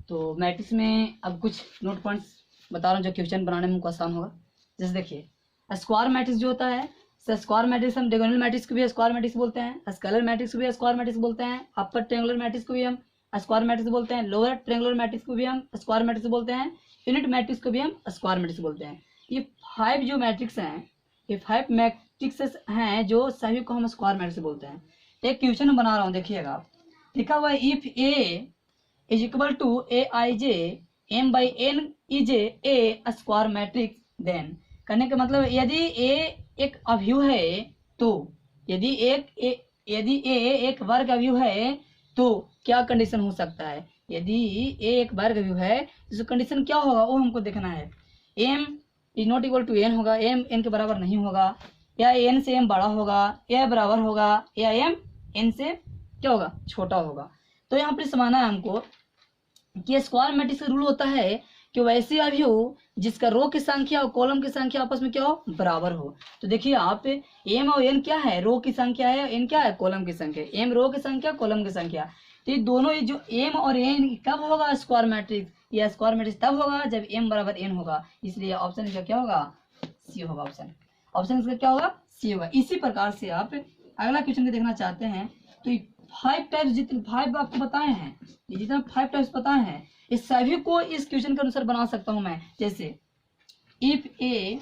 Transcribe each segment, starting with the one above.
तो मैट्रिक्स में अब कुछ नोट पॉइंट्स बता रहा हूँ जो क्वेश्चन बनाने में हमको आसान होगा। जैसे देखिए, स्क्वायर मैट्रिक्स जो होता है, स्क्वायर मैट्रिक्स हम डायगोनल मैट्रिक्स को भी स्क्वायर मैट्रिक्स बोलते हैं, स्केलर मैट्रिक्स को भी स्क्वायर मैट्रिक्स बोलते हैं, अपर ट्रायंगुलर मैट्रिक्स को भी हम स्क्वायर मैट्रिक्स बोलते हैं, लोअर ट्रायंगुलर मैट्रिक्स को भी हम स्क्वायर मैट्रिक्स बोलते हैं, यूनिट मैट्रिक्स को भी हम स्क्वायर मैट्रिक्स बोलते हैं। ये 5 जो मैट्रिक्स हैं, ये 5 मैट्रिक्स हैं जो सभी को हम स्क्वायर मैट्रिक्स बोलते हैं। एक क्वेश्चन बना रहा हूँ, देखिएगा आप, लिखा हुआ है if A is equal to A I J M by N is a square matrix then. करने का मतलब यदि ए एक अवयव है तो, यदि ए एक वर्ग अवयव है तो क्या कंडीशन हो सकता है। यदि ए एक वर्ग अवयव है तो कंडीशन क्या होगा वो हमको देखना है। M is not equal to N होगा, एम एन के बराबर नहीं होगा, या एन से एम बड़ा होगा, या बराबर होगा, या एम एन से क्या होगा, छोटा होगा। तो यहाँ पर समझना है हमको कि स्क्वायर मैट्रिक्स का रूल होता है कि वैसे अवयव जिसका रो की संख्या और कॉलम की संख्या आपस में क्या हो, बराबर हो। तो देखिए आप, एम और एन क्या है, रो की संख्या है, एन क्या है, कॉलम की संख्या। एम रो की संख्या, कॉलम की संख्या। तो ये दोनों जो एम और एन कब होगा स्क्वायर मैट्रिक्स, या स्क्वायर मैट्रिक्स तब होगा जब एम बराबर एन होगा। इसलिए ऑप्शन इसका क्या होगा, सी होगा। ऑप्शन इसका क्या होगा, सी होगा। इसी प्रकार से आप अगला क्वेश्चन देखना चाहते हैं तो 5 टाइप्स, जितने 5 आपको बताए हैं, ये जितना 5 टाइप्स बताए हैं, इस सभी को इस क्वेश्चन के अनुसार बना सकता हूं मैं। जैसे if A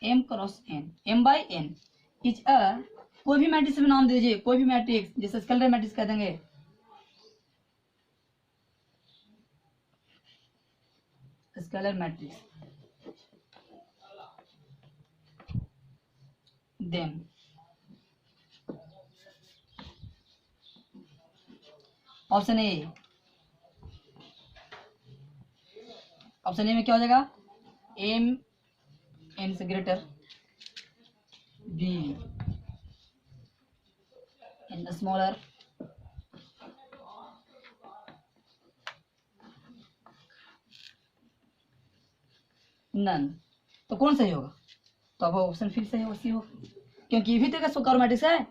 M cross N, M by N is a, कोई भी मैट्रिक्स में नाम दीजिए, कोई भी मैट्रिक्स, जैसे स्केलर मैट्रिक्स कह देंगे, scalar matrix, then option A, option A में क्या हो जाएगा, एम एन से greater, B N smaller, none. तो कौन सही होगा, तो अब ऑप्शन फिर सही हो, सी हो, क्योंकि ये भी तो एक स्क्वायर मैट्रिक्स है।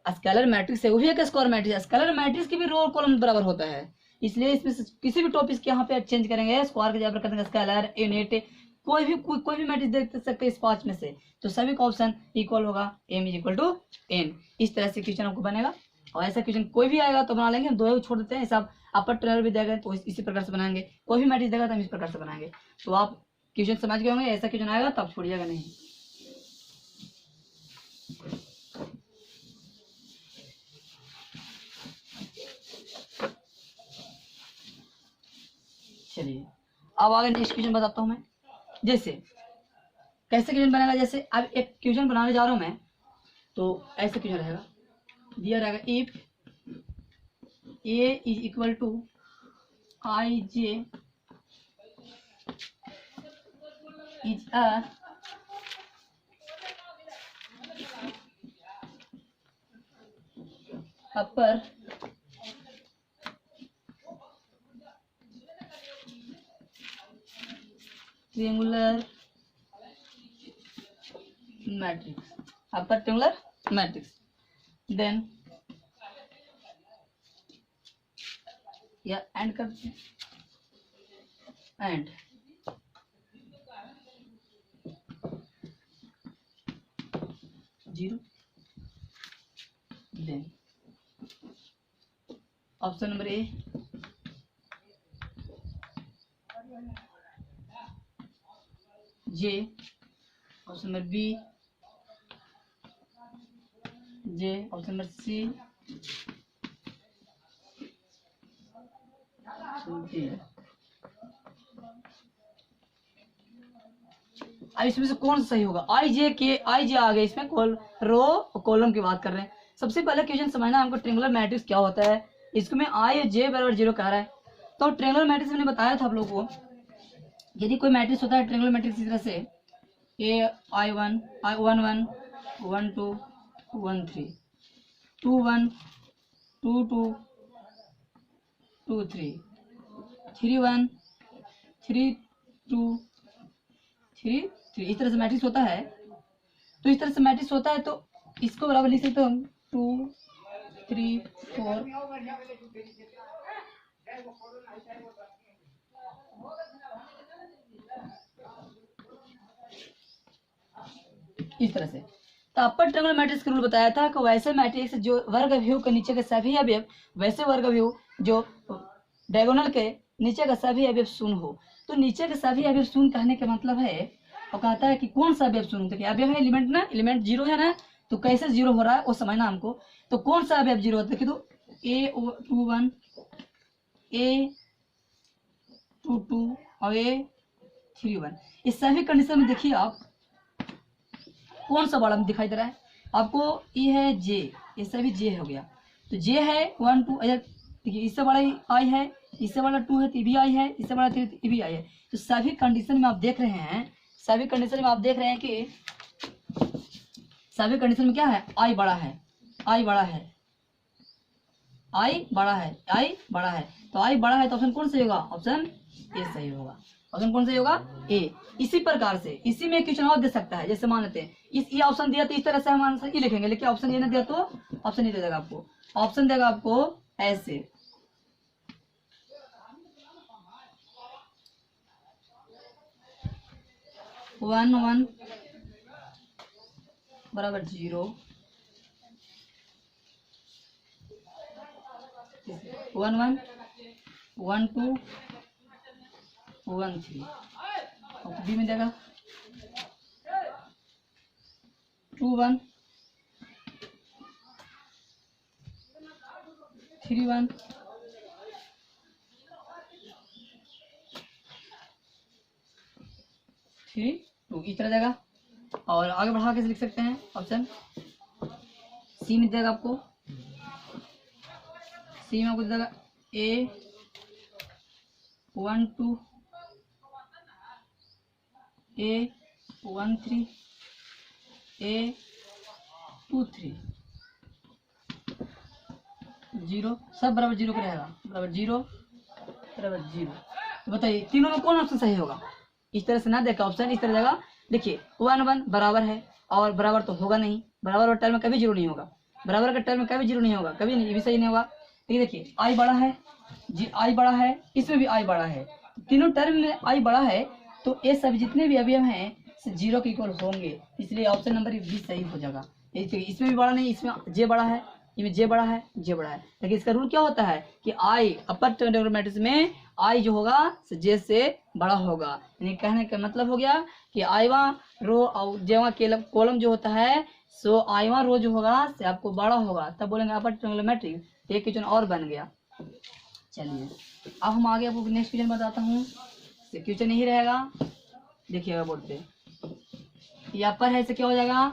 स्केलर मैट्रिक्स है, वो भी एक स्क्वायर मैट्रिक्स है। स्केलर मैट्रिक्स की भी रो और कॉलम बराबर होता है, इसलिए इसमें किसी भी टॉपिक के यहाँ पे चेंज करेंगे, स्क्वायर के जगह कर देंगे स्केलर, यूनिट, कोई भी मैट्रिक्स देख सकते हैं इस 5 में से, तो सभी का ऑप्शन इक्वल होगा, M is equal to N. इस तरह से क्वेश्चन आपको बनेगा। और ऐसा क्वेश्चन कोई भी आएगा तो बना लेंगे, हम 2 छोड़ देते हैं, सब अपर ट्रेनर भी देगा तो इसी प्रकार से बनाएंगे, कोई भी मैट्रिक्स देगा तो हम इस प्रकार से बनाएंगे। तो आप क्वेश्चन समझ गए होंगे, ऐसा क्वेश्चन आएगा तब छोड़िएगा नहीं। चलिए अब आगे नेक्स्ट क्वेश्चन बताता हूं मैं। जैसे कैसे क्वेश्चन बनेगा, जैसे अब एक क्वेश्चन बनाने जा रहा हूं मैं, तो ऐसे क्वेश्चन रहेगा, दिया रहेगा if A is equal to I J is a upper triangular matrix, upper triangular matrix, then या एंड करते हैं, and zero, then option number A, J, option number B, J, option number C, अब इसमें से कौन सा सही होगा, आई जे आ गया इसमें, रो और कॉलम की बात कर रहे हैं। सबसे पहले क्वेश्चन समझना है हमको, ट्रायंगुलर मैट्रिक्स क्या होता है। इसको में आई और जे बराबर 0 कह रहा है, तो ट्रायंगुलर मैट्रिक्स मैंने बताया था आप लोगों को, यदि कोई मैट्रिक्स होता है ट्रायंगुलर मैट्रिक्स इस तरह से, ए आई 1 1 1 1 2 1 3 2 1 2 2 2 3 3 1 3 2 3 3, इस तरह से मैट्रिक्स होता है। तो इस तरह से मैट्रिक्स होता है तो इसको बराबर लिख सकते हो हम 2 3 4 इस तरह से। तो अपर ट्रायंगुलर मैट्रिक्स का रूल बताया था कि वैसे मैट्रिक्स जो वर्ग अवयव के नीचे के सभी अवयव वैसे वर्ग अवयव जो डायगोनल के नीचे का सभी अवयव शून्य हो। तो नीचे के सभी अवयव शून्य कहने का मतलब है और कहता है कि कौन सा अवयव शून्य, देखिए अवयव है एलिमेंट ना, एलिमेंट जीरो है ना, तो कैसे जीरो हो रहा है वो समझना हमको। तो कौन सा अवयव जीरो होता है, देखिए तो A21 A22 और A31 इस सभी कंडीशन में देखिए आप कौन सा बड़ा दिखाई दे रहा है आपको, ये है जे, ये सभी जे हो गया। तो जे है 1 2, देखिए इससे बड़ा आई है, इससे बड़ा 2 है तो ये भी आई है, इससे बड़ा 3 तो ये भी आई है। तो सभी कंडीशन में आप देख रहे हैं, सभी कंडीशन में आप देख रहे हैं कि सभी कंडीशन में क्या है, आई बड़ा है, आई बड़ा है, आई बड़ा है, आई बड़ा है। तो आई बड़ा है तो ऑप्शन कौन सही होगा, ऑप्शन ए सही होगा। ऑप्शन कौन सही होगा, ए। इसी प्रकार से इसी में क्वेश्चन और दे सकता है, जैसे मान लेते हैं इस ये ऑप्शन दिया तो इस तरह से हम आंसर ये लिखेंगे, लेकिन ऑप्शन ये नहीं दिया तो ऑप्शन नहीं दे देगा आपको, ऑप्शन देगा आपको ऐसे 1 1 बराबर 0 1 1 1 2 1 3 और बी में देगा 2 1 3 1 3 2 इस तरह देगा। और आगे बढ़ा के लिख सकते हैं ऑप्शन सी में देगा आपको, सी में आपको देगा A12 A13 A23 0 सब बराबर 0 का रहेगा, बराबर 0 बराबर 0। तो बताइए तीनों में कौन ऑप्शन सही होगा, इस तरह से ना देखा ऑप्शन इस तरह देगा। देखिए 1 1 बराबर है और बराबर तो होगा नहीं, बराबर और टर्म में कभी जीरो नहीं होगा, बराबर का टर्म में कभी जीरो नहीं होगा, कभी नहीं, ये भी सही नहीं होगा। ठीक है, देखिए आई बड़ा है जी, आई बड़ा है, इसमें भी आई बड़ा है, तीनों टर्म में आई बड़ा है, तो ये सब जितने भी अवयव हैं जीरो के इक्वल होंगे, इसलिए ऑप्शन नंबर बी सही हो जाएगा। इसमें भी बड़ा नहीं, इसमें जे बड़ा है, इसमें जे बड़ा है, जे बड़ा है, लेकिन इसका रूल क्या होता है कि आई अपर ट्रायंगुलर मैट्रिक्स में आई जो होगा जे से बड़ा होगा। यानी कहने का मतलब हो गया कि आईवा रो और जेवा कॉलम जो होता है सो आईवा रो जो होगा से आपको बड़ा होगा, तब बोलेंगे अपर ट्रायंगुलर मैट्रिक्स। एक क्वेश्चन और बन गया। चलिए अब हम आगे आपको नेक्स्ट क्वेश्चन बताता हूँ, क्वेश्चन यही रहेगा, देखिएगा बोर्ड पे। ये अपर है से क्या हो जाएगा,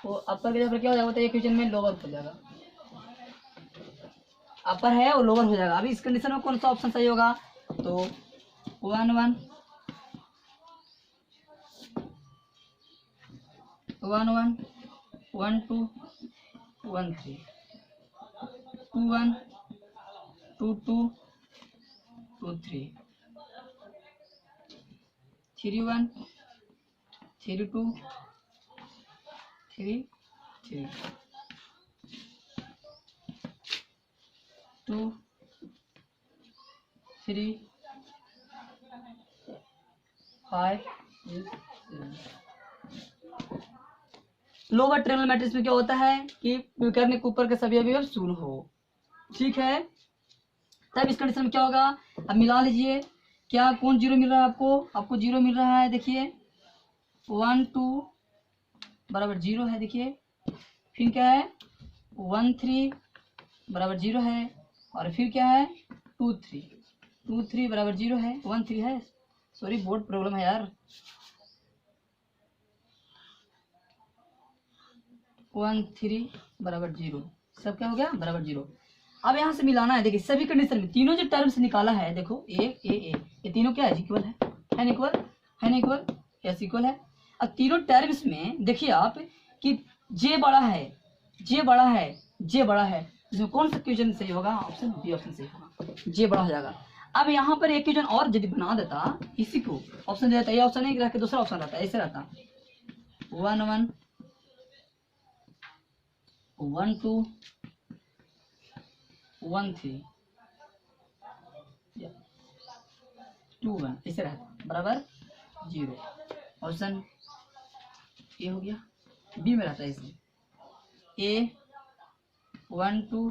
वो अपर के जगह पर क्या हो जाएगा, ये क्वेश्चन में लोअर हो जाएगा, अपर है और लोअर हो जाएगा। अभी इस कंडीशन में कौन सा ऑप्शन सही होगा, तो 1 1 1 1 1 2 1 3 2 1 2 2 2 3 3 1 3 2 3 3 2 3 5 लोअर ट्रायंगुलर मैट्रिक्स में क्या होता है कि करने के ऊपर के सभी अवयव शून्य हो। ठीक है, तब इस कंडीशन में क्या होगा, अब मिला लीजिए, क्या कौन जीरो मिल रहा है आपको, आपको जीरो मिल रहा है, देखिए 1 2 बराबर 0 है, देखिए फिर क्या है 1 3 बराबर 0 है, और फिर क्या है 2 3 बराबर 0 है, 1 3 है, सॉरी बोर्ड प्रॉब्लम है यार, 1 3 बराबर 0, सब क्या हो गया बराबर 0। अब यहाँ से मिलाना है, देखिए सभी कंडीशन में तीनों जो टर्म्स निकाला है, देखो ए ये तीनों क्या है इक्वल है ना इक्वल, है ना इक्वल, यस इक्वल है। अब तीनों टर्म्स में देखिए आप कि जे बड़ा है, जे बड़ा है, जे बड़ा है, इसमें कौन सा क्वेश्चन सही होगा, ऑप्शन बी ऑप्शन सही होगा, जे बड़ा हो जाएगा। अब यहाँ पर एक क्वेश्चन और यदि बना देता, इसी को ऑप्शन दे देता, ये ऑप्शन नहीं रह के दूसरा ऑप्शन रहता, ऐसे रहता 1 1 1 2 1 3 2 1 ऐसे रहता बराबर 0। ऑप्शन ए हो गया। बी में रहता है इसमें A 1 2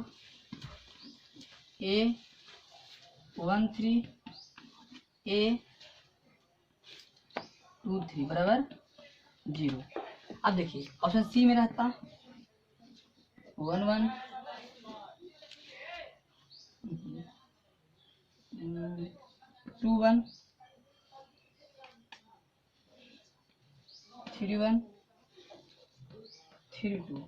A 1 3 A 2 3 बराबर 0। अब देखिए ऑप्शन सी में रहता 1 1 2 1 3 1 3 2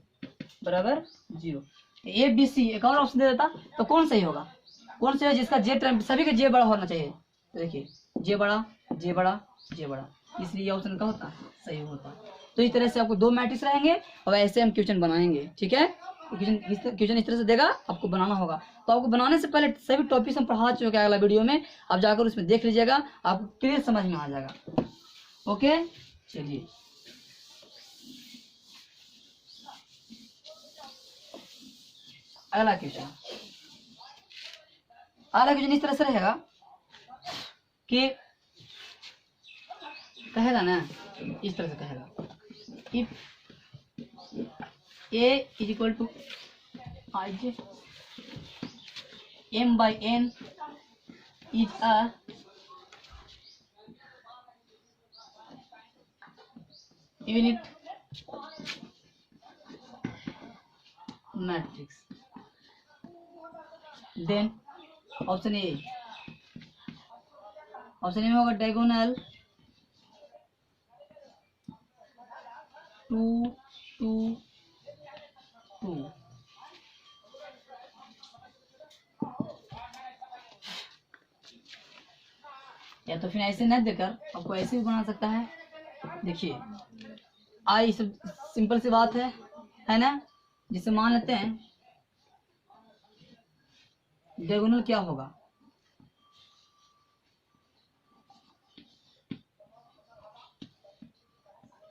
बराबर 0। ए बी सी एक और ऑप्शन दे देता तो कौन सही होगा? कौन सा है जिसका जे टर्म सभी का जे बड़ा होना चाहिए? तो देखिए जे बड़ा जे बड़ा जे बड़ा, इसलिए ऑप्शन का होता सही होता। तो इस तरह से आपको दो मैट्रिक्स रहेंगे और ऐसे हम क्वेश्चन बनाएंगे। ठीक है, क्वेश्चन इस तरह से देगा, आपको बनाना होगा। तो आपको बनाने से पहले सभी टॉपिक्स हम पढ़ा चुके हैं अगला वीडियो में, आप जाकर उसमें देख लीजिएगा, आपको क्लियर समझ में आ जाएगा। ओके चलिए अगला क्वेश्चन। अगला क्वेश्चन इस तरह से रहेगा कि कहेगा ना, इस तरह से कहेगा if a is equal to I J m by n is a unit matrix, then option A में होगा डायगोनल 2 2 2। या तो फिर ऐसे न देकर आपको ऐसे भी बना सकता है। देखिए आई सब सिंपल सी बात है ना, जिसे मान लेते हैं डायगोनल क्या होगा,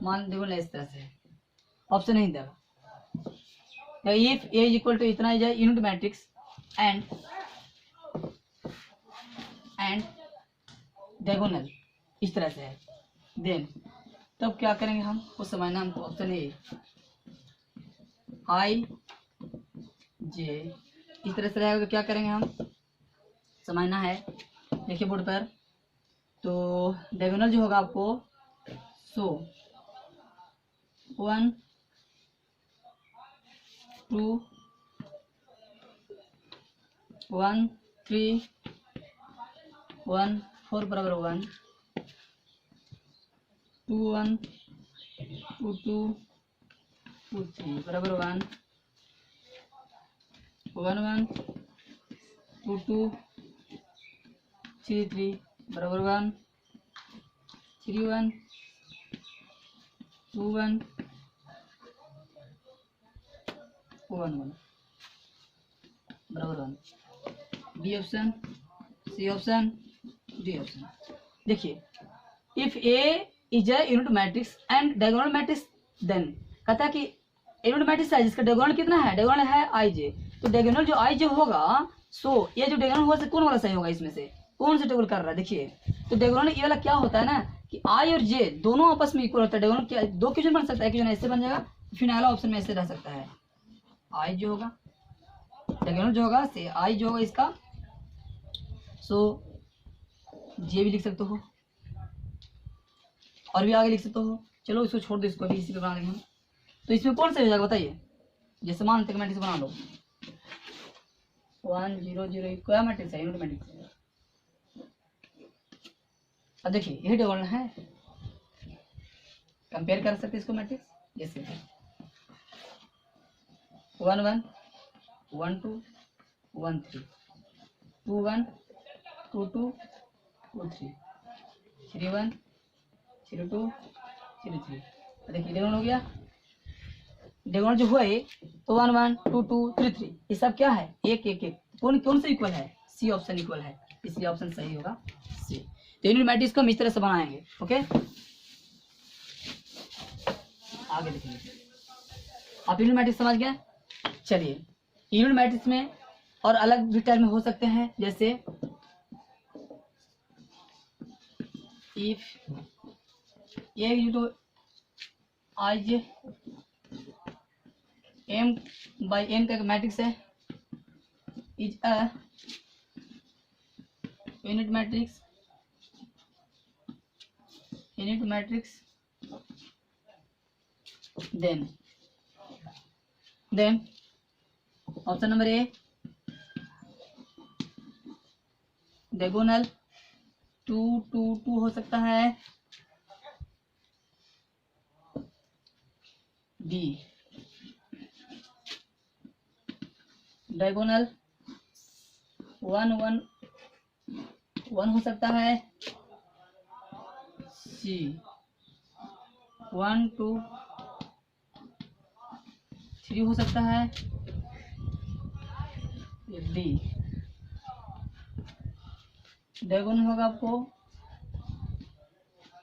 मान डायगोनल इस तरह से ऑप्शन नहीं देगा। If A is equal to इतना ही जाए यूनिट मैट्रिक्स एंड डायगोनल इस तरह से है, देन तब क्या करेंगे हम उस समझना हमको। ऑप्शन ए आई जे इस तरह से रहेगा तो क्या करेंगे हम समझना है। देखिए बोर्ड पर, तो डायगोनल जो होगा आपको 1 2 1 3 1 4 बराबर 1 2 1 2 2 2 3 बराबर 1 1 1 2 2 3 3 बराबर 1 3 1 2 1 1 1 बराबर 1। B option, C option, D option. देखिए if A is a unit matrix and diagonal matrix, then कहता है कि यूनिट मैट्रिक्स है जिसका डायगोनल कितना है, डायगोनल है आई जे, तो डायगोनल जो आई जे होगा ये जो डायगोनल होगा कौन वाला सही होगा, इसमें से कौन सा टेबल कर रहा है। देखिए तो डायगोनल ये वाला क्या होता है ना कि आई और जे दोनों आपस में इक्वल होता है। डायगोनल क्या दो क्वेश्चन बन सकता है, क्वेश्चन ऐसे बन जाएगा, फिर अगला ऑप्शन में ऐसे रह सकता है। आई जो होगा डायगोनल जो होगा से आई जो होगा इसका जे भी लिख सकते हो और भी आगे लिख सकते हो। चलो इसको छोड़ दो, इसको भी इसी पे बना देंगे हम। तो इसमें कौन सा हो जाएगा बताइए। जैसे मान तक मैट्रिक्स बना लो 1 0 0 क्या मैट्रिक्स है, यूनिट मैट्रिक्स है। अब देखिए यही डायगोनल है, कंपेयर कर सकते इसको मैट्रिक्स, जैसे 1 1 1 2 1 3 2 1 2 2 2 3 3 1 3 2 3 3। देखिए डायगोनल हो गया। डायगोनल जो हुआ है तो 1 1 2 2 3 3 ये सब क्या है, एक एक एक कौन से इक्वल है, सी ऑप्शन इक्वल है, इसलिए ऑप्शन सही होगा सी। तो यूनिट मैट्रिक्स को हम इस तरह से बनाएंगे। ओके आगे देखेंगे। आप यूनिट मैट्रिक्स समझ गए। चलिए यूनिट मैट्रिक्स में और अलग भी टर्म हो सकते हैं, जैसे इफ ये तो आज m बाई n का मैट्रिक्स है, is a unit matrix then option number A diagonal 2 2 2 हो सकता है, बी डायगोनल 1 1 1 हो सकता है, सी 1 2 3 हो सकता है, डी डायगोनल होगा आपको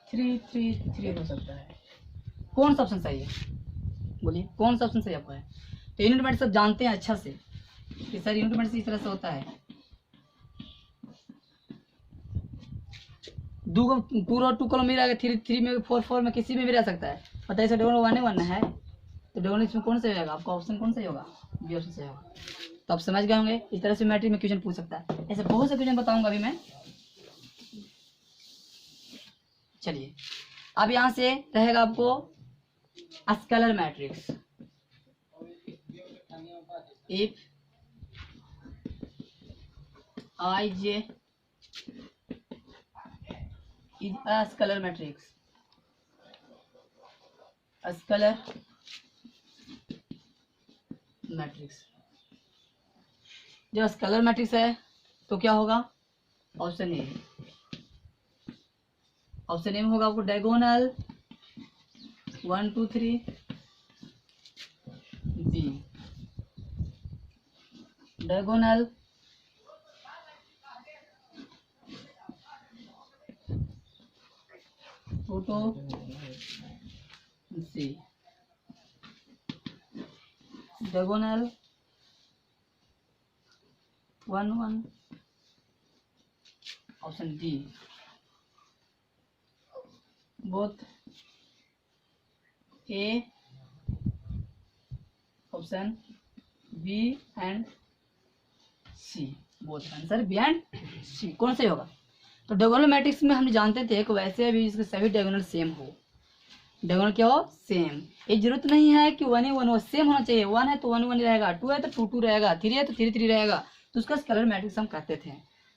3 3 3 हो सकता है। कौन सा ऑप्शन सही है, बोलिए कौन सा ऑप्शन सही आपका है? तो यूनिट मैट्रिक्स सब जानते हैं अच्छा से कि सर यूनिट मैट्रिक्स इस तरह से होता है, टू रो 2 कॉलम में रहेगा, 3 3 में 4 4 में किसी में भी रह सकता है। बताइए सर डायगोनल 1 1 है, तो डायगोनल इसमें कौन सा होगा? आपका ऑप्शन कौन सा होगा? बी ऑप्शन से होगा। तो आप समझ गए होंगे इस तरह से मैट्रिक्स में क्वेश्चन पूछ सकता है। ऐसे बहुत से क्वेश्चन बताऊंगा अभी मैं। चलिए अब यहाँ से रहेगा आपको scalar matrix. If I J is a scalar matrix, scalar matrix, जब स्केलर मैट्रिक्स है तो क्या होगा? ऑप्शन ए, ऑप्शन ए में होगा आपको diagonal 1 2 3, B diagonal 2 2, C diagonal 1 1, option D both A, option B and C, both answer B and C. कौन सा होगा? तो डायगोनल मैट्रिक्स में हम जानते थे कि वैसे भी इसके सभी डायगोनल सेम हो। डायगोनल क्या हो? सेम। ये जरूरत नहीं है कि 1 ही 1 हो, सेम होना चाहिए। 1 है तो 1 1 रहेगा, 2 है तो 2 2 रहेगा, 3 है तो 3 3 रहेगा, तो उसका स्केलर मैट्रिक्स हम कहते थे।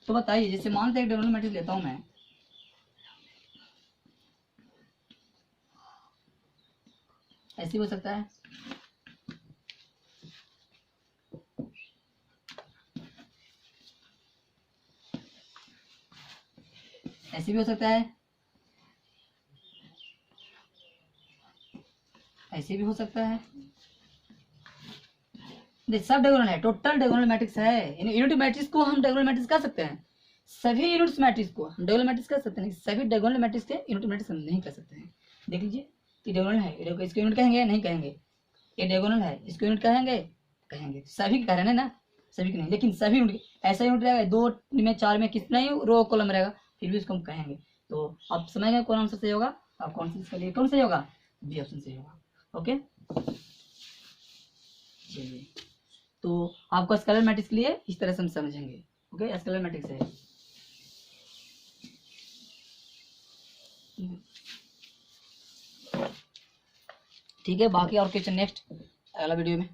तो बताइए, जैसे मानते हैं डायगोनल मैट्रिक्स लेता हूं मैं, ऐसे हो सकता है, ऐसे भी हो सकता है, ऐसे भी हो सकता है। सब डायगोनल है, टोटल डायगोनल मैट्रिक्स है। यूनिट मैट्रिक्स को हम डायगोनल मैट्रिक्स कर सकते हैं, सभी यूनिट मैट्रिक्स को हम डायगोनल मैट्रिक्स कर सकते हैं, सभी डायगोनल मैट्रिक्स के यूनिट मैट्रिक्स हम नहीं कर सकते हैं। देख लीजिए, ये डायगोनल है, इसको यूनिट कहेंगे? नहीं कहेंगे। ये डायगोनल है, इसको यूनिट कहेंगे? कहेंगे। सभी कह रहे हैं ना, सभी के नहीं, लेकिन सभी यूनिट ऐसा यूनिट रहेगा 2 में 4 में कितना ही रो कॉलम रहेगा, फिर भी उसको हम कहेंगे। तो आप समझ गए कौन आंसर सही होगा? आप कौन सा इसके लिए कौन सही होगा? बी ऑप्शन सही होगा। ओके, चलिए, तो आपको स्केलर मैट्रिक्स के लिए इस तरह से हम समझेंगे। ओके, स्केलर मैट्रिक्स है। ठीक है, बाकी और क्वेश्चन नेक्स्ट अगला वीडियो में।